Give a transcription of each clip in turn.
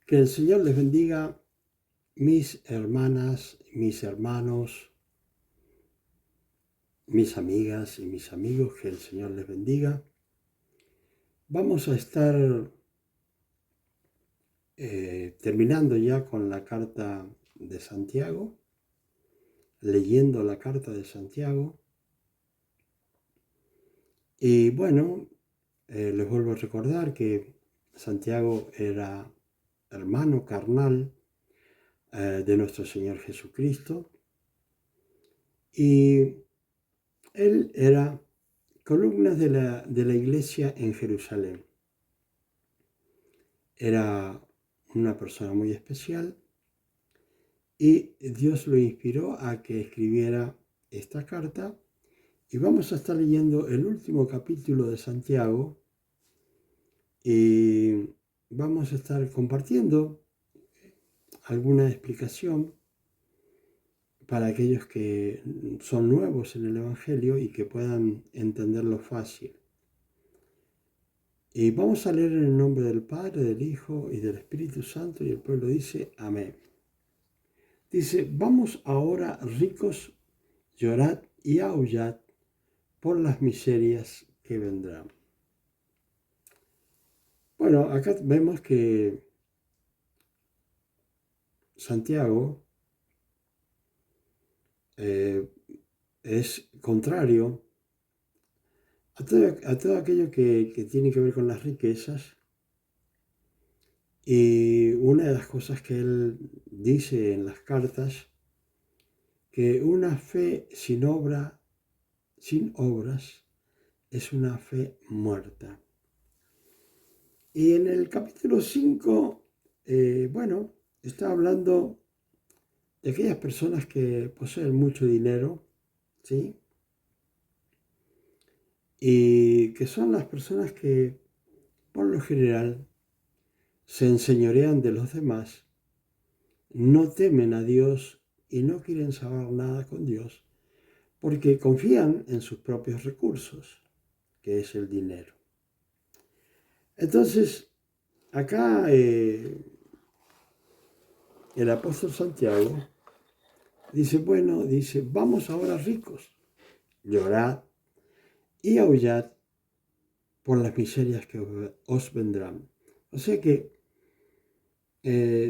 Que el Señor les bendiga, mis hermanas, mis hermanos, mis amigas y mis amigos, que el Señor les bendiga. Vamos a estar terminando ya con la carta de Santiago, leyendo la carta de Santiago. Y bueno, les vuelvo a recordar que Santiago era hermano carnal de nuestro Señor Jesucristo y él era columna de la iglesia en Jerusalén. Era una persona muy especial y Dios lo inspiró a que escribiera esta carta. Y vamos a estar leyendo el último capítulo de Santiago y vamos a estar compartiendo alguna explicación para aquellos que son nuevos en el Evangelio y que puedan entenderlo fácil. Y vamos a leer en el nombre del Padre, del Hijo y del Espíritu Santo, y el pueblo dice amén. Dice: vamos ahora, ricos, llorad y aullad por las miserias que vendrán. Bueno, acá vemos que Santiago es contrario a todo aquello que tiene que ver con las riquezas. Y una de las cosas que él dice en las cartas, que una fe sin obra, sin obras, es una fe muerta. Y en el capítulo 5, bueno, está hablando de aquellas personas que poseen mucho dinero, ¿sí? Y que son las personas que, por lo general, se enseñorean de los demás, no temen a Dios y no quieren saber nada con Dios, porque confían en sus propios recursos, que es el dinero. Entonces, acá el apóstol Santiago dice, bueno, dice, vamos ahora ricos, llorad y aullad por las miserias que os vendrán. O sea que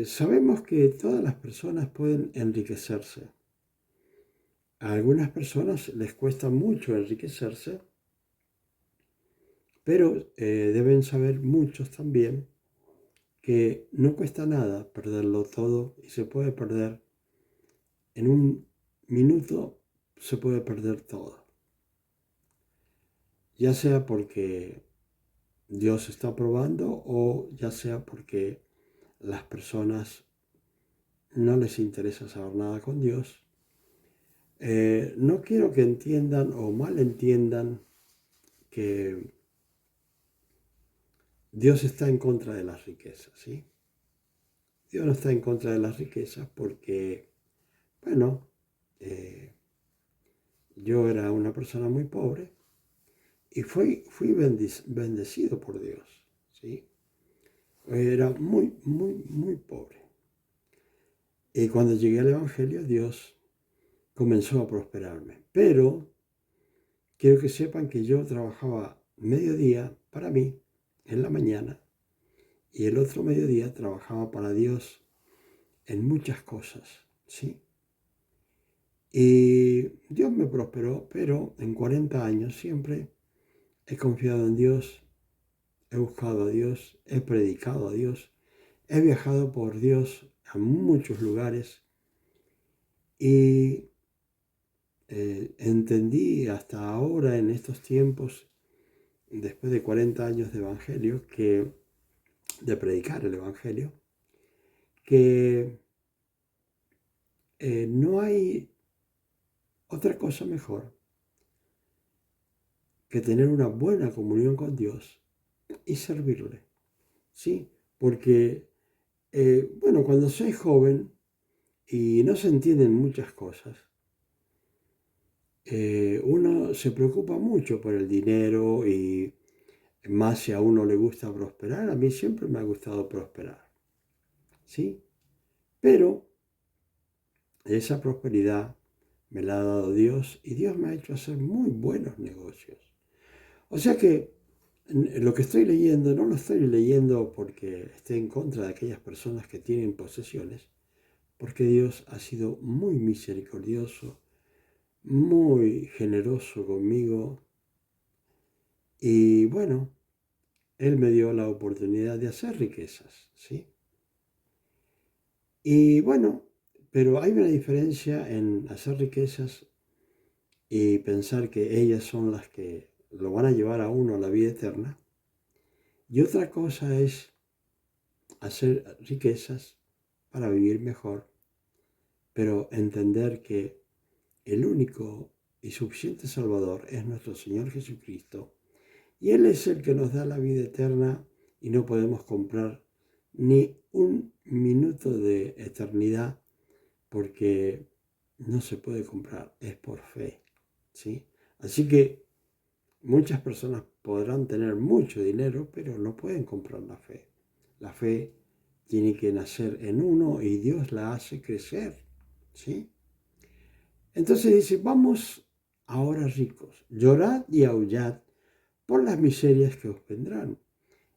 sabemos que todas las personas pueden enriquecerse. A algunas personas les cuesta mucho enriquecerse, pero deben saber muchos también que no cuesta nada perderlo todo y se puede perder en un minuto, se puede perder todo. Ya sea porque Dios está probando o ya sea porque las personas no les interesa saber nada con Dios. No quiero que entiendan o malentiendan que Dios está en contra de las riquezas, ¿sí? Dios no está en contra de las riquezas porque, bueno, yo era una persona muy pobre y fui bendecido por Dios, ¿sí? Era muy, muy, muy pobre. Y cuando llegué al Evangelio, Dios comenzó a prosperarme. Pero quiero que sepan que yo trabajaba mediodía para mí en la mañana y el otro mediodía trabajaba para Dios en muchas cosas, ¿sí? Y Dios me prosperó, pero en 40 años siempre he confiado en Dios, he buscado a Dios, he predicado a Dios, he viajado por Dios a muchos lugares y entendí hasta ahora en estos tiempos, después de 40 años de evangelio, de predicar el evangelio, que no hay otra cosa mejor que tener una buena comunión con Dios y servirle, ¿sí? Porque, bueno, cuando soy joven y no se entienden muchas cosas, uno se preocupa mucho por el dinero y más si a uno le gusta prosperar. A mí siempre me ha gustado prosperar. ¿sí? Pero esa prosperidad me la ha dado Dios y Dios me ha hecho hacer muy buenos negocios. O sea que lo que estoy leyendo no lo estoy leyendo porque esté en contra de aquellas personas que tienen posesiones, porque Dios ha sido muy misericordioso, muy generoso conmigo y bueno, Él me dio la oportunidad de hacer riquezas, ¿sí? Y bueno, pero hay una diferencia en hacer riquezas y pensar que ellas son las que lo van a llevar a uno a la vida eterna. Y otra cosa es hacer riquezas para vivir mejor, pero entender que el único y suficiente Salvador es nuestro Señor Jesucristo. Y Él es el que nos da la vida eterna y no podemos comprar ni un minuto de eternidad porque no se puede comprar, es por fe, ¿sí? Así que muchas personas podrán tener mucho dinero, pero no pueden comprar la fe. La fe tiene que nacer en uno y Dios la hace crecer, ¿sí? Entonces dice, vamos ahora ricos, llorad y aullad por las miserias que os vendrán.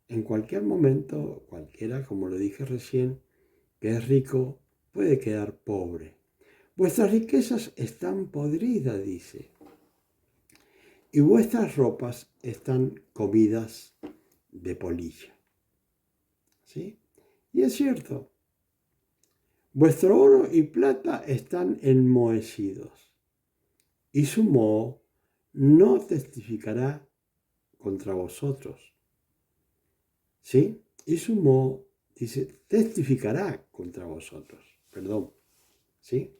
En cualquier momento, cualquiera, como lo dije recién, que es rico, puede quedar pobre. Vuestras riquezas están podridas, dice, y vuestras ropas están comidas de polilla. ¿Sí? Y es cierto, vuestro oro y plata están enmohecidos, y su moho no testificará contra vosotros. ¿Sí? Y su moho, dice, testificará contra vosotros. Perdón. ¿Sí?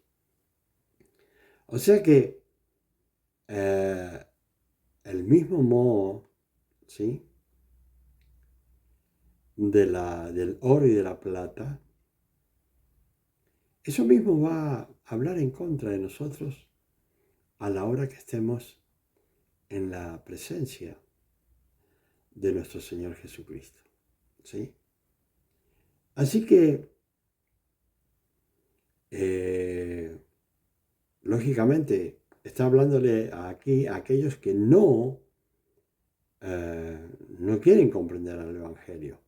O sea que eh, el mismo moho, ¿sí? Del oro y de la plata, eso mismo va a hablar en contra de nosotros a la hora que estemos en la presencia de nuestro Señor Jesucristo. ¿Sí? Así que, eh, lógicamente, está hablándole aquí a aquellos que no quieren comprender al Evangelio.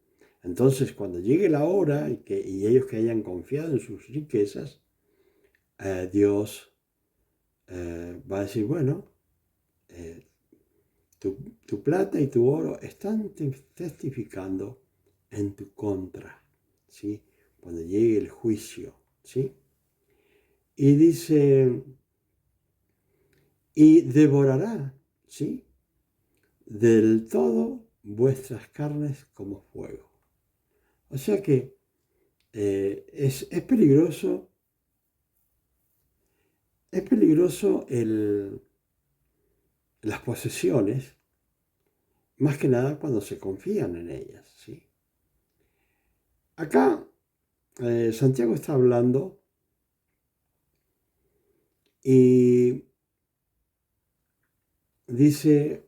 Entonces, cuando llegue la hora y ellos que hayan confiado en sus riquezas, Dios va a decir, bueno, eh, tu plata y tu oro están testificando en tu contra, ¿sí? Cuando llegue el juicio, ¿sí? Y dice, y devorará, ¿sí? Del todo vuestras carnes como fuego. O sea que es peligroso las posesiones, más que nada cuando se confían en ellas, ¿sí? Acá Santiago está hablando y dice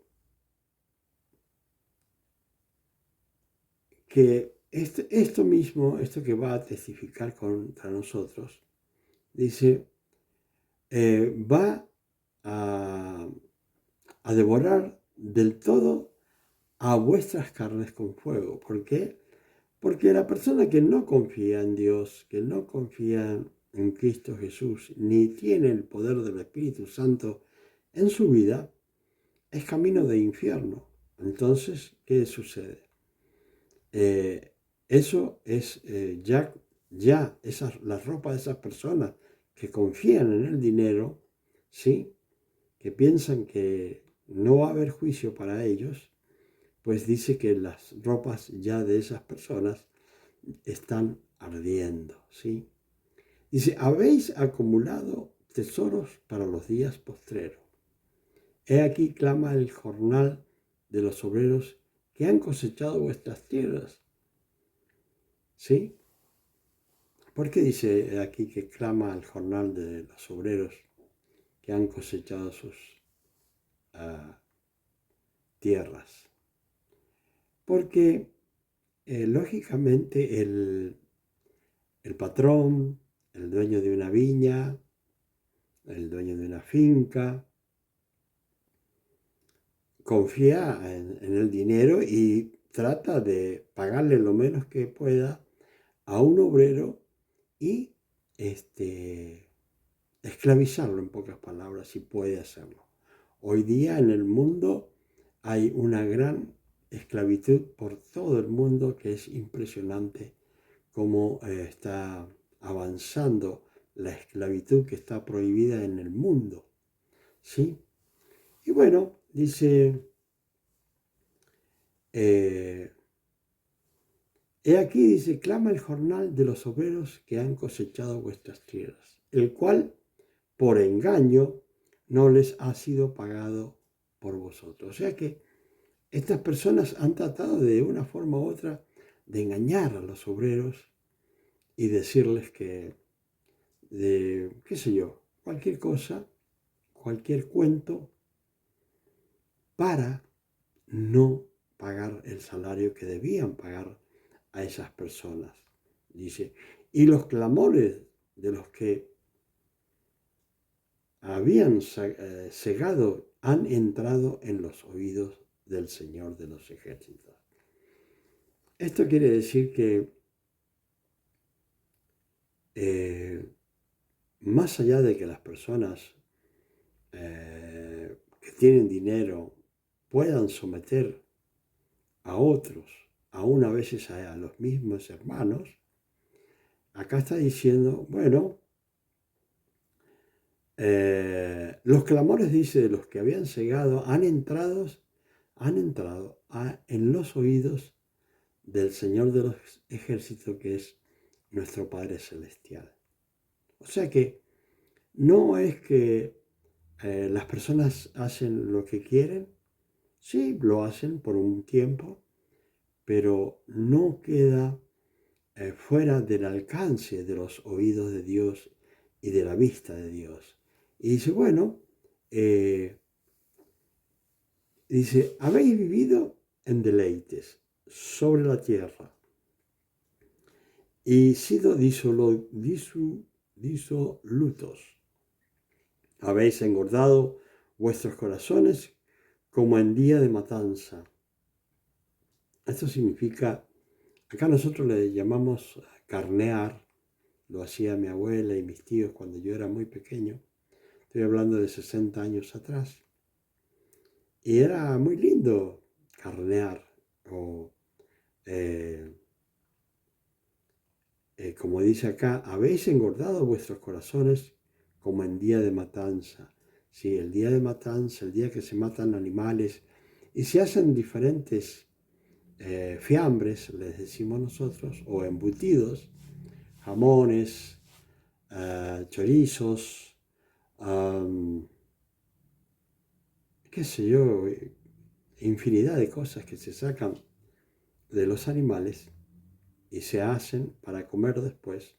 que esto mismo, esto que va a testificar contra nosotros, dice, va a, a devorar del todo a vuestras carnes con fuego. ¿Por qué? Porque la persona que no confía en Dios, que no confía en Cristo Jesús, ni tiene el poder del Espíritu Santo en su vida, es camino de infierno. Entonces, ¿qué sucede? Eso es la ropa de esas personas que confían en el dinero, ¿sí? Que piensan que no va a haber juicio para ellos, pues dice que las ropas ya de esas personas están ardiendo, ¿sí? Dice, habéis acumulado tesoros para los días postreros. He aquí clama el jornal de los obreros que han cosechado vuestras tierras. ¿Sí? ¿Por qué dice aquí que clama el jornal de los obreros que han cosechado sus uh, tierras? Porque lógicamente el patrón, el dueño de una viña, el dueño de una finca, confía en el dinero y trata de pagarle lo menos que pueda a un obrero y esclavizarlo, en pocas palabras, si puede hacerlo. Hoy día en el mundo hay una gran esclavitud por todo el mundo, que es impresionante cómo está avanzando la esclavitud que está prohibida en el mundo, ¿sí? Y bueno, dice, he aquí, dice, clama el jornal de los obreros que han cosechado vuestras tierras, el cual por engaño no les ha sido pagado por vosotros. O sea que estas personas han tratado de una forma u otra de engañar a los obreros y decirles que, qué sé yo, cualquier cosa, cualquier cuento para no pagar el salario que debían pagar a esas personas. Dice, y los clamores de los que habían cegado han entrado en los oídos del Señor de los ejércitos. Esto quiere decir que más allá de que las personas que tienen dinero puedan someter a otros, aún a veces a los mismos hermanos, acá está diciendo, bueno, los clamores, dice, de los que habían cegado han entrado en los oídos del Señor de los ejércitos, que es nuestro Padre Celestial. O sea que no es que las personas hacen lo que quieren, sí, lo hacen por un tiempo, pero no queda fuera del alcance de los oídos de Dios y de la vista de Dios. Y dice, bueno, dice, habéis vivido en deleites sobre la tierra y sido disolutos. Habéis engordado vuestros corazones como en día de matanza. Esto significa, acá nosotros le llamamos carnear, lo hacía mi abuela y mis tíos cuando yo era muy pequeño. Estoy hablando de 60 años atrás. Y era muy lindo carnear, o como dice acá, habéis engordado vuestros corazones como en día de matanza. Sí, el día de matanza, el día que se matan animales y se hacen diferentes fiambres, les decimos nosotros, o embutidos, jamones, chorizos, qué sé yo, infinidad de cosas que se sacan de los animales y se hacen para comer después,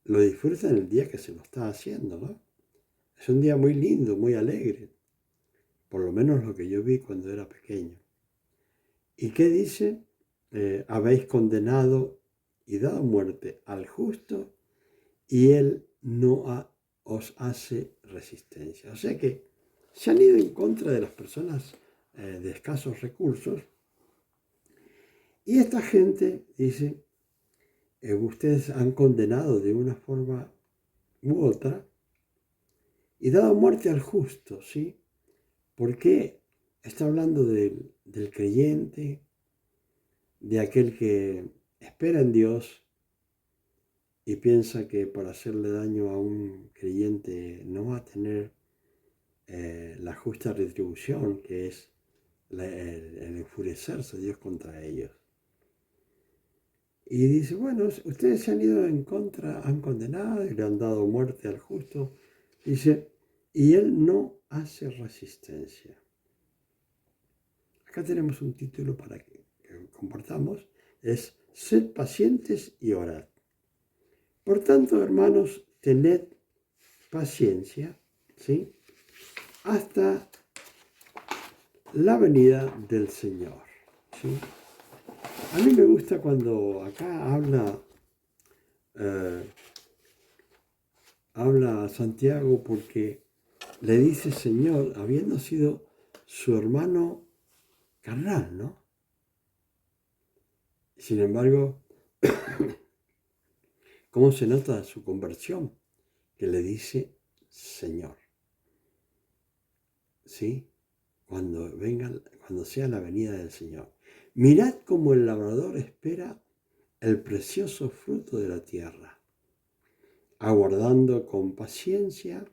lo disfrutan el día que se lo está haciendo, ¿no? Es un día muy lindo, muy alegre, por lo menos lo que yo vi cuando era pequeño. ¿Y qué dice? Habéis condenado y dado muerte al justo y él no os hace resistencia. O sea que se han ido en contra de las personas de escasos recursos. Y esta gente dice, ustedes han condenado de una forma u otra y dado muerte al justo, ¿sí? Porque está hablando del creyente, de aquel que espera en Dios y piensa que por hacerle daño a un creyente no va a tener la justa retribución, que es el enfurecerse de Dios contra ellos. Y dice, bueno, ustedes se han ido en contra, han condenado y le han dado muerte al justo. Dice, y él no hace resistencia. Acá tenemos un título para que compartamos. Es, sed pacientes y orad. Por tanto, hermanos, tened paciencia, ¿sí? Hasta la venida del Señor, ¿sí? A mí me gusta cuando acá eh, habla a Santiago porque le dice Señor, habiendo sido su hermano carnal, ¿no? Sin embargo, ¿cómo se nota su conversión? Que le dice Señor, ¿sí? Cuando sea la venida del Señor. Mirad cómo el labrador espera el precioso fruto de la tierra, aguardando con paciencia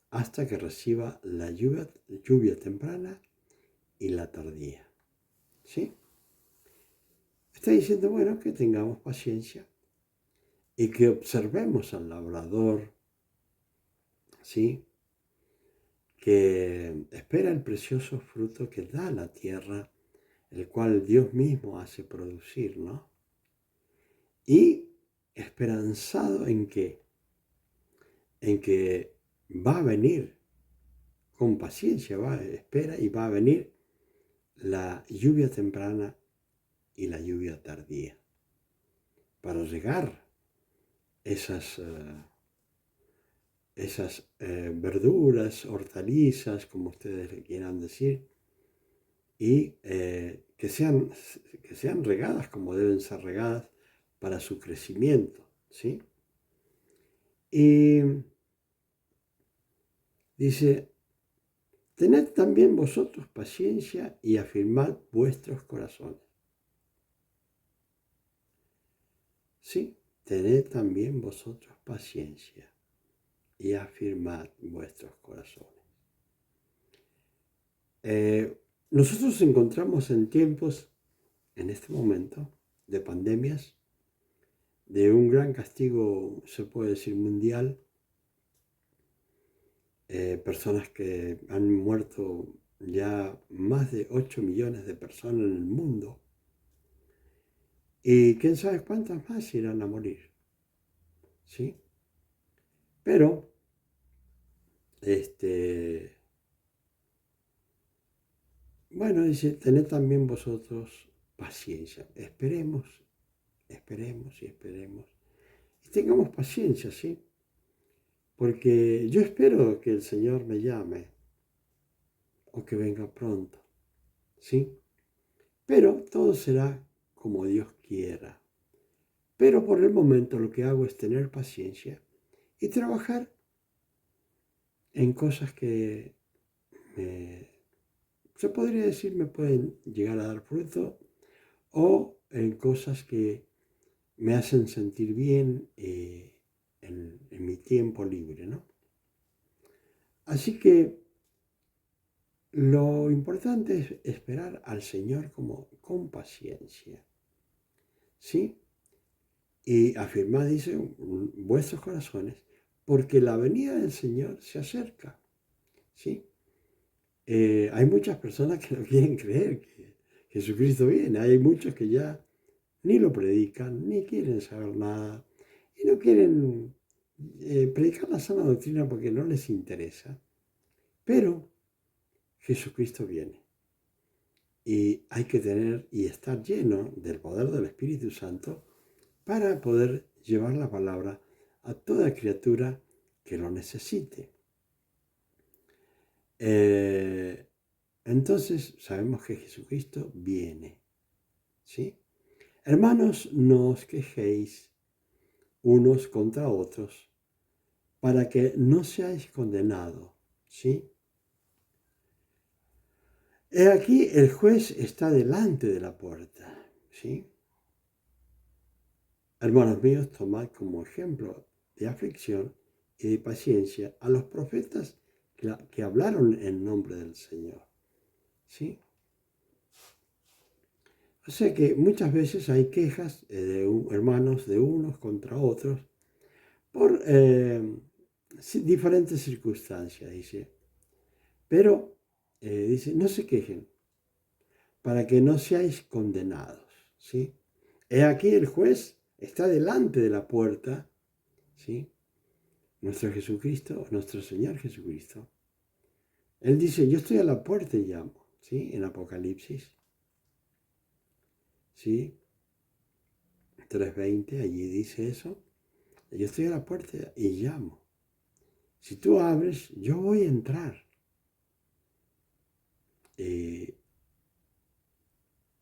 hasta que reciba la lluvia temprana y la tardía. ¿Sí? Está diciendo, bueno, que tengamos paciencia y que observemos al labrador, ¿sí? Que espera el precioso fruto que da la tierra, el cual Dios mismo hace producir, ¿no? Y esperanzado en que va a venir con paciencia, espera y va a venir la lluvia temprana y la lluvia tardía para regar esas verduras, hortalizas, como ustedes le quieran decir, y que sean regadas como deben ser regadas para su crecimiento, ¿sí? Y dice, tened también vosotros paciencia y afirmad vuestros corazones. Sí, tened también vosotros paciencia y afirmad vuestros corazones. Nosotros nos encontramos en tiempos, en este momento, de pandemias, de un gran castigo, se puede decir, mundial, personas que han muerto ya más de 8 millones de personas en el mundo, y quién sabe cuántas más irán a morir, ¿sí? Pero, bueno, dice, tened también vosotros paciencia, esperemos y esperemos, y tengamos paciencia, ¿sí? Porque yo espero que el Señor me llame o que venga pronto, ¿sí? Pero todo será como Dios quiera. Pero por el momento lo que hago es tener paciencia y trabajar en cosas que se podría decir me pueden llegar a dar fruto o en cosas que me hacen sentir bien en mi tiempo libre, ¿no? Así que lo importante es esperar al Señor con paciencia, ¿sí? Y afirmad, dice, vuestros corazones, porque la venida del Señor se acerca, ¿sí? Hay muchas personas que no quieren creer que Jesucristo viene. Hay muchos que ya ni lo predican, ni quieren saber nada, y no quieren predicar la sana doctrina porque no les interesa. Pero Jesucristo viene. Y hay que tener y estar lleno del poder del Espíritu Santo para poder llevar la palabra a toda criatura que lo necesite. Entonces sabemos que Jesucristo viene, ¿sí? Hermanos, no os quejéis unos contra otros para que no seáis condenados, ¿sí? He aquí el juez está delante de la puerta, ¿sí? Hermanos míos, tomad como ejemplo de aflicción y de paciencia a los profetas que hablaron en nombre del Señor, ¿sí? O sea que muchas veces hay quejas de hermanos de unos contra otros por diferentes circunstancias, dice. Pero, dice, no se quejen para que no seáis condenados, ¿sí? He aquí el juez está delante de la puerta, ¿sí? Nuestro Jesucristo, nuestro Señor Jesucristo. Él dice, yo estoy a la puerta y llamo, ¿sí? En Apocalipsis. ¿sí? 3:20, allí dice eso. Yo estoy a la puerta y llamo. Si tú abres, yo voy a entrar.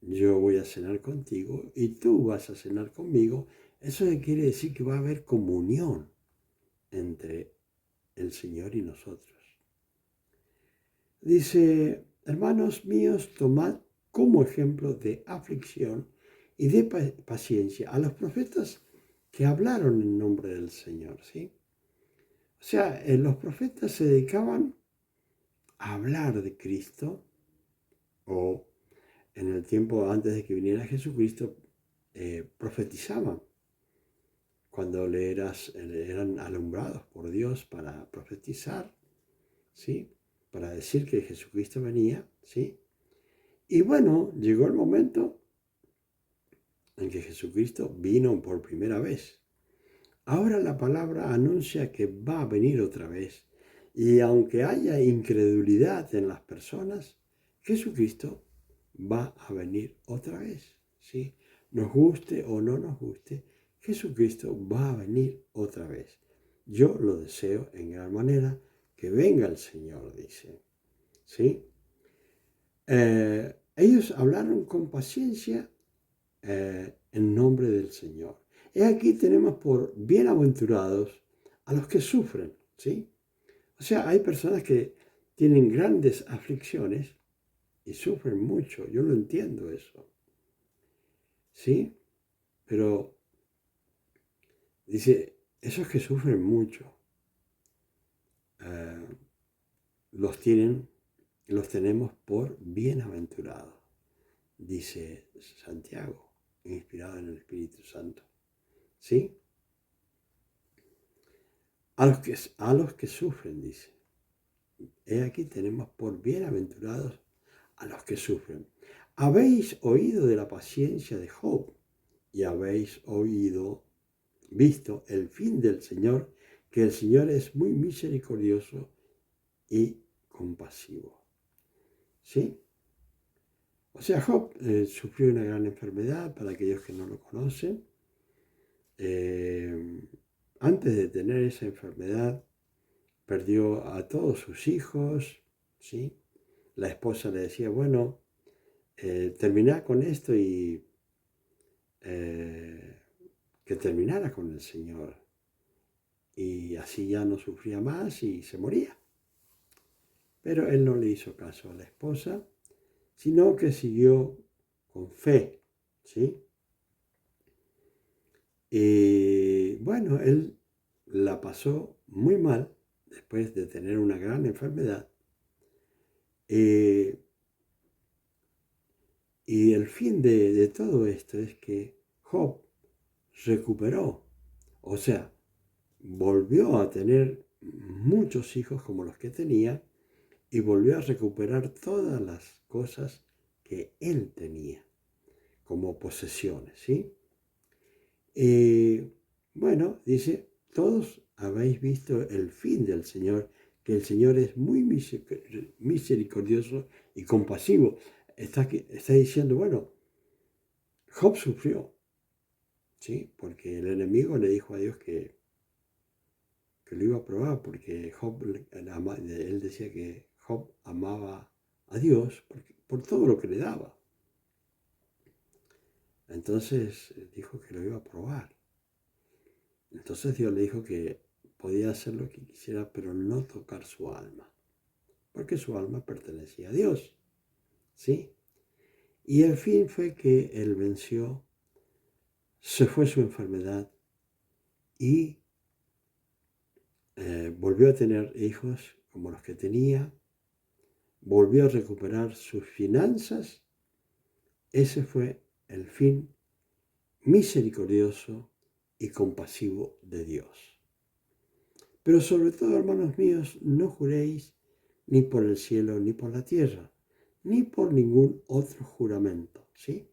Yo voy a cenar contigo y tú vas a cenar conmigo. Eso quiere decir que va a haber comunión entre el Señor y nosotros. Dice, hermanos míos, tomad como ejemplo de aflicción y de paciencia a los profetas que hablaron en nombre del Señor, ¿sí? O sea, los profetas se dedicaban a hablar de Cristo, o en el tiempo antes de que viniera Jesucristo, profetizaban cuando eran alumbrados por Dios para profetizar, ¿sí? Para decir que Jesucristo venía, ¿sí? Y bueno, llegó el momento en que Jesucristo vino por primera vez. Ahora la palabra anuncia que va a venir otra vez. Y aunque haya incredulidad en las personas, Jesucristo va a venir otra vez, ¿sí? Nos guste o no nos guste, Jesucristo va a venir otra vez. Yo lo deseo en gran manera que venga el Señor, dice, ¿sí? Ellos hablaron con paciencia en nombre del Señor. Y aquí tenemos por bienaventurados a los que sufren, ¿sí? O sea, hay personas que tienen grandes aflicciones y sufren mucho. Yo lo entiendo eso, ¿sí? Pero dice, esos que sufren mucho, eh, los tenemos por bienaventurados, dice Santiago, inspirado en el Espíritu Santo, ¿sí? A los que sufren, dice. He aquí tenemos por bienaventurados a los que sufren. Habéis oído de la paciencia de Job y habéis visto el fin del Señor, que el Señor es muy misericordioso y compasivo. ¿Sí? O sea, Job sufrió una gran enfermedad, para aquellos que no lo conocen. Antes de tener esa enfermedad, perdió a todos sus hijos, ¿sí? La esposa le decía, bueno, terminá con esto y que terminara con el Señor. Y así ya no sufría más y se moría. Pero él no le hizo caso a la esposa, sino que siguió con fe, ¿sí? Y bueno, él la pasó muy mal después de tener una gran enfermedad. Y el fin de todo esto es que Job recuperó, o sea, volvió a tener muchos hijos como los que tenía y volvió a recuperar todas las cosas que él tenía como posesiones, ¿sí? Y bueno, dice, todos habéis visto el fin del Señor, que el Señor es muy misericordioso y compasivo. Está diciendo, bueno, Job sufrió, ¿sí? Porque el enemigo le dijo a Dios que lo iba a probar, porque él decía que Job amaba a Dios por todo lo que le daba. Entonces dijo que lo iba a probar. Entonces Dios le dijo que podía hacer lo que quisiera, pero no tocar su alma, porque su alma pertenecía a Dios, ¿sí? Y el fin fue que él venció, se fue su enfermedad y volvió a tener hijos como los que tenía, volvió a recuperar sus finanzas. Ese fue el fin misericordioso y compasivo de Dios. Pero sobre todo, hermanos míos, no juréis ni por el cielo, ni por la tierra, ni por ningún otro juramento, ¿sí?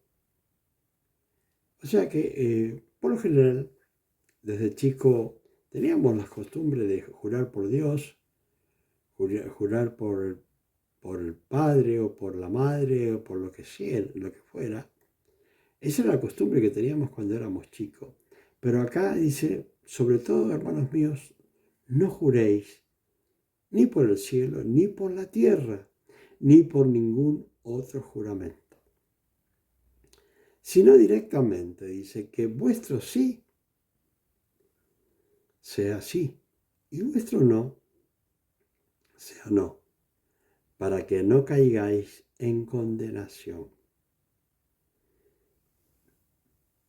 O sea que, por lo general, desde chico teníamos la costumbre de jurar por Dios, jurar por el padre o por la madre o por lo que sea, lo que fuera. Esa era la costumbre que teníamos cuando éramos chicos. Pero acá dice, sobre todo, hermanos míos, no juréis ni por el cielo, ni por la tierra, ni por ningún otro juramento, sino directamente dice que vuestro sí sea sí y vuestro no sea no, para que no caigáis en condenación.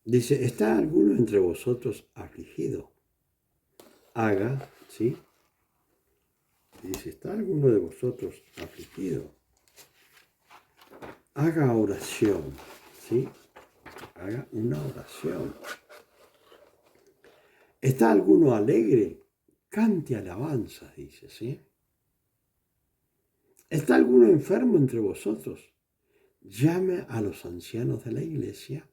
Dice, ¿está alguno entre vosotros afligido? Haga, ¿sí? Dice, ¿está alguno de vosotros afligido? Haga oración, ¿sí? Haga una oración. ¿Está alguno alegre? Cante alabanzas, dice, ¿sí? ¿Está alguno enfermo entre vosotros? Llame a los ancianos de la iglesia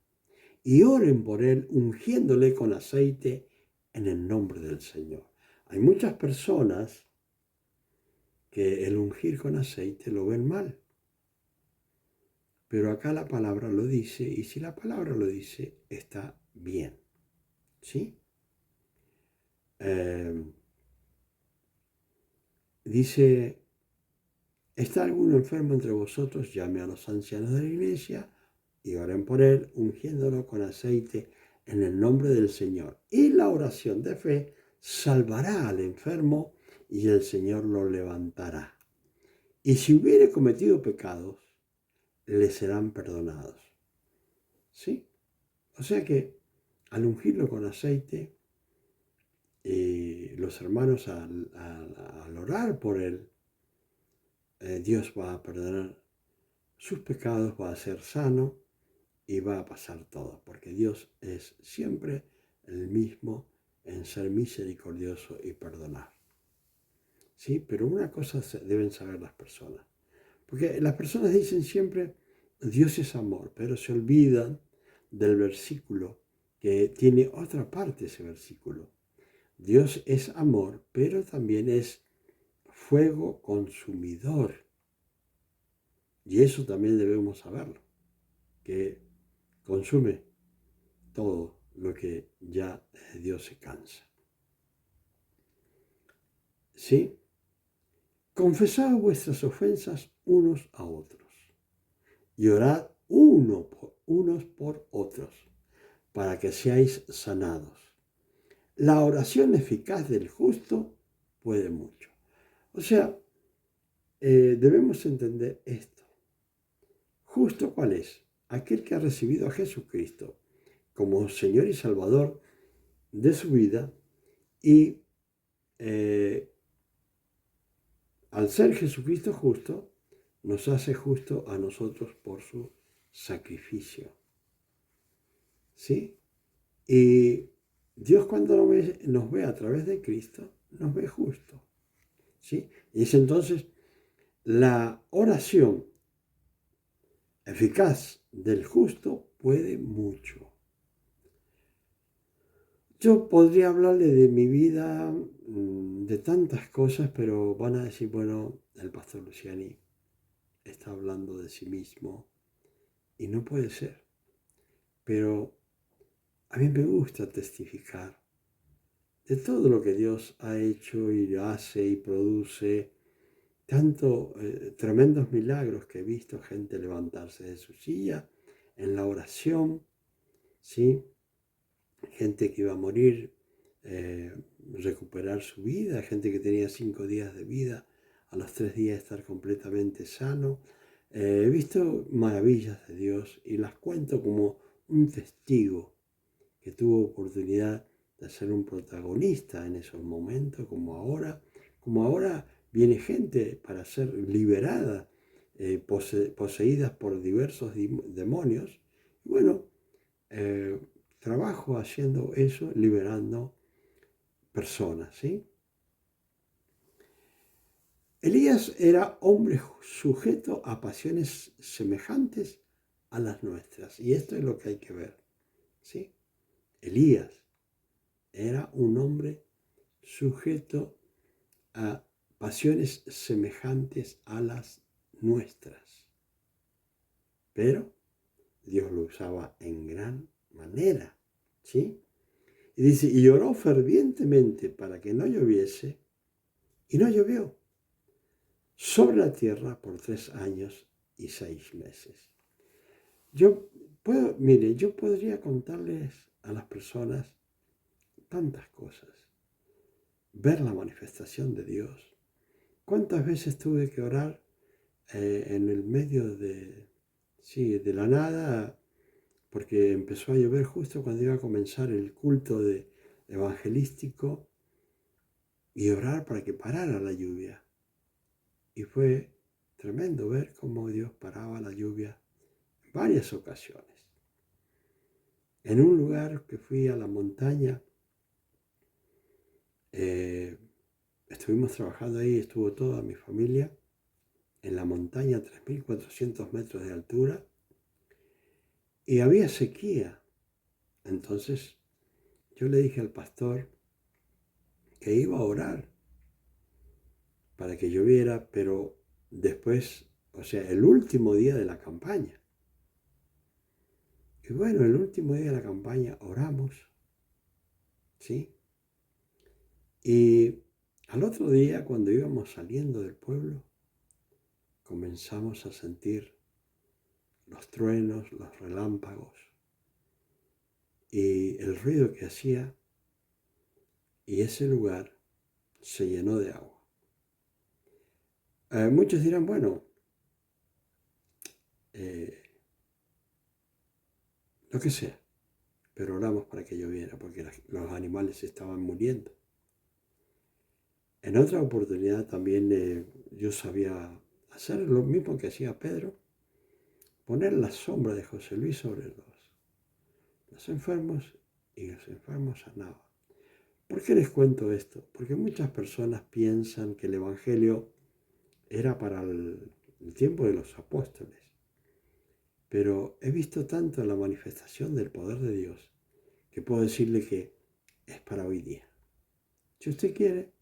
y oren por él, ungiéndole con aceite en el nombre del Señor. Hay muchas personas que el ungir con aceite lo ven mal, pero acá la palabra lo dice, y si la palabra lo dice, está bien, ¿sí? Dice, ¿está alguno enfermo entre vosotros? Llame a los ancianos de la iglesia y oren por él, ungiéndolo con aceite en el nombre del Señor. Y la oración de fe salvará al enfermo y el Señor lo levantará. Y si hubiere cometido pecados, le serán perdonados. ¿Sí? O sea que al ungirlo con aceite, los hermanos al orar por él, Dios va a perdonar sus pecados, va a ser sano y va a pasar todo, porque Dios es siempre el mismo en ser misericordioso y perdonar. ¿Sí? Pero una cosa deben saber las personas, porque las personas dicen siempre, Dios es amor, pero se olvidan del versículo que tiene otra parte ese versículo. Dios es amor, pero también es fuego consumidor. Y eso también debemos saberlo, que consume todo lo que ya Dios se cansa. ¿Sí? Confesad vuestras ofensas unos a otros y orad unos por otros para que seáis sanados. La oración eficaz del justo puede mucho. O sea, debemos entender esto. ¿Justo cuál es? Aquel que ha recibido a Jesucristo como Señor y Salvador de su vida y al ser Jesucristo justo, nos hace justo a nosotros por su sacrificio. ¿Sí? Y Dios cuando nos ve a través de Cristo, nos ve justo. ¿Sí? Y es entonces la oración eficaz del justo puede mucho. Yo podría hablarle de mi vida, de tantas cosas, pero van a decir, bueno, el pastor Luciani está hablando de sí mismo y no puede ser. Pero a mí me gusta testificar de todo lo que Dios ha hecho y hace y produce, tanto tremendos milagros que he visto gente levantarse de su silla en la oración, ¿sí? Gente que iba a morir, recuperar su vida, gente que tenía 5 días de vida, a los 3 días estar completamente sano. He visto maravillas de Dios y las cuento como un testigo que tuvo oportunidad de ser un protagonista en esos momentos, como ahora viene gente para ser liberada, poseídas por diversos demonios. Y bueno, trabajo haciendo eso, liberando personas, ¿sí? Elías era hombre sujeto a pasiones semejantes a las nuestras. Y esto es lo que hay que ver, ¿sí? Elías era un hombre sujeto a pasiones semejantes a las nuestras. Pero Dios lo usaba en gran manera, ¿sí? Y dice, y oró fervientemente para que no lloviese, y no llovió sobre la tierra por 3 años y 6 meses. Yo podría contarles a las personas tantas cosas, ver la manifestación de Dios. ¿Cuántas veces tuve que orar en el medio de la nada? Porque empezó a llover justo cuando iba a comenzar el culto evangelístico y orar para que parara la lluvia. Y fue tremendo ver cómo Dios paraba la lluvia en varias ocasiones. En un lugar que fui a la montaña, estuvimos trabajando ahí, estuvo toda mi familia en la montaña a 3.400 metros de altura y había sequía. Entonces yo le dije al pastor que iba a orar para que lloviera, pero después, o sea, el último día de la campaña. Y bueno, el último día de la campaña oramos, ¿sí? Y al otro día, cuando íbamos saliendo del pueblo, comenzamos a sentir los truenos, los relámpagos y el ruido que hacía, y ese lugar se llenó de agua. Muchos dirán, bueno, lo que sea, pero oramos para que lloviera, porque los animales estaban muriendo. En otra oportunidad también yo sabía hacer lo mismo que hacía Pedro, poner la sombra de José Luis sobre los enfermos y los enfermos sanaban. ¿Por qué les cuento esto? Porque muchas personas piensan que el Evangelio era para el tiempo de los apóstoles, pero he visto tanto la manifestación del poder de Dios que puedo decirle que es para hoy día. Si usted quiere,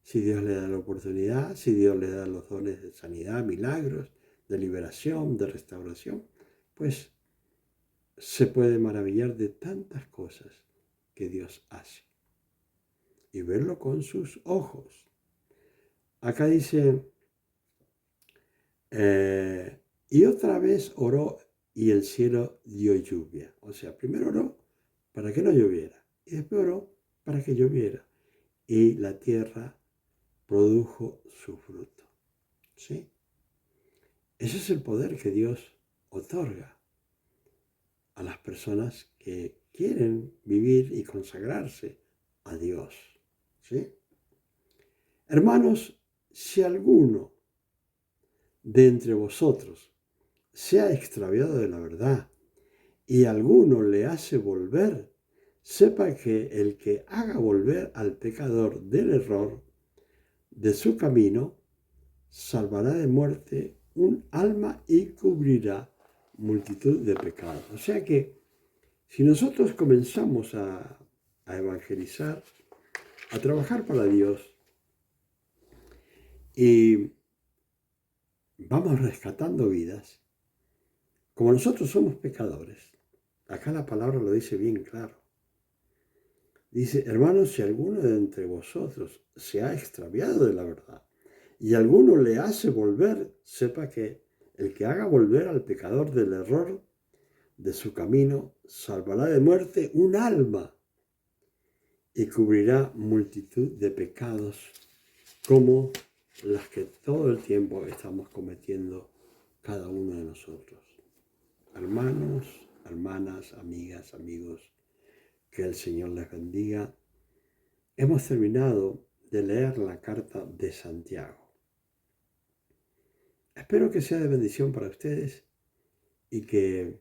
si Dios le da la oportunidad, si Dios le da los dones de sanidad, milagros, de liberación, de restauración, pues se puede maravillar de tantas cosas que Dios hace y verlo con sus ojos. Acá dice, y otra vez oró y el cielo dio lluvia. O sea, primero oró para que no lloviera y después oró para que lloviera. Y la tierra produjo su fruto. ¿Sí? Ese es el poder que Dios otorga a las personas que quieren vivir y consagrarse a Dios. ¿Sí? Hermanos, si alguno de entre vosotros se ha extraviado de la verdad y alguno le hace volver, sepa que el que haga volver al pecador del error de su camino, salvará de muerte un alma y cubrirá multitud de pecados. O sea que si nosotros comenzamos a evangelizar, a trabajar para Dios y vamos rescatando vidas, como nosotros somos pecadores, acá la palabra lo dice bien claro. Dice, hermanos, si alguno de entre vosotros se ha extraviado de la verdad y alguno le hace volver, sepa que el que haga volver al pecador del error de su camino, salvará de muerte un alma y cubrirá multitud de pecados como las que todo el tiempo estamos cometiendo cada uno de nosotros. Hermanos, hermanas, amigas, amigos, que el Señor les bendiga. Hemos terminado de leer la carta de Santiago. Espero que sea de bendición para ustedes y que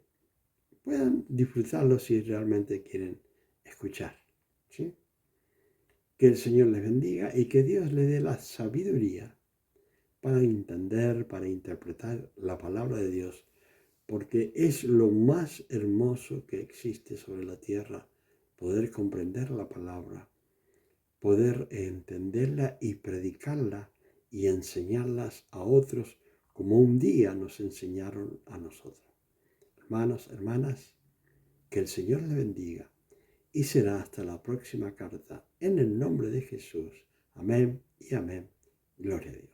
puedan disfrutarlo si realmente quieren escuchar. ¿Sí? Que el Señor les bendiga y que Dios les dé la sabiduría para entender, para interpretar la palabra de Dios, porque es lo más hermoso que existe sobre la tierra, poder comprender la palabra, poder entenderla y predicarla y enseñarlas a otros como un día nos enseñaron a nosotros. Hermanos, hermanas, que el Señor le bendiga y será hasta la próxima carta. En el nombre de Jesús. Amén y amén. Gloria a Dios.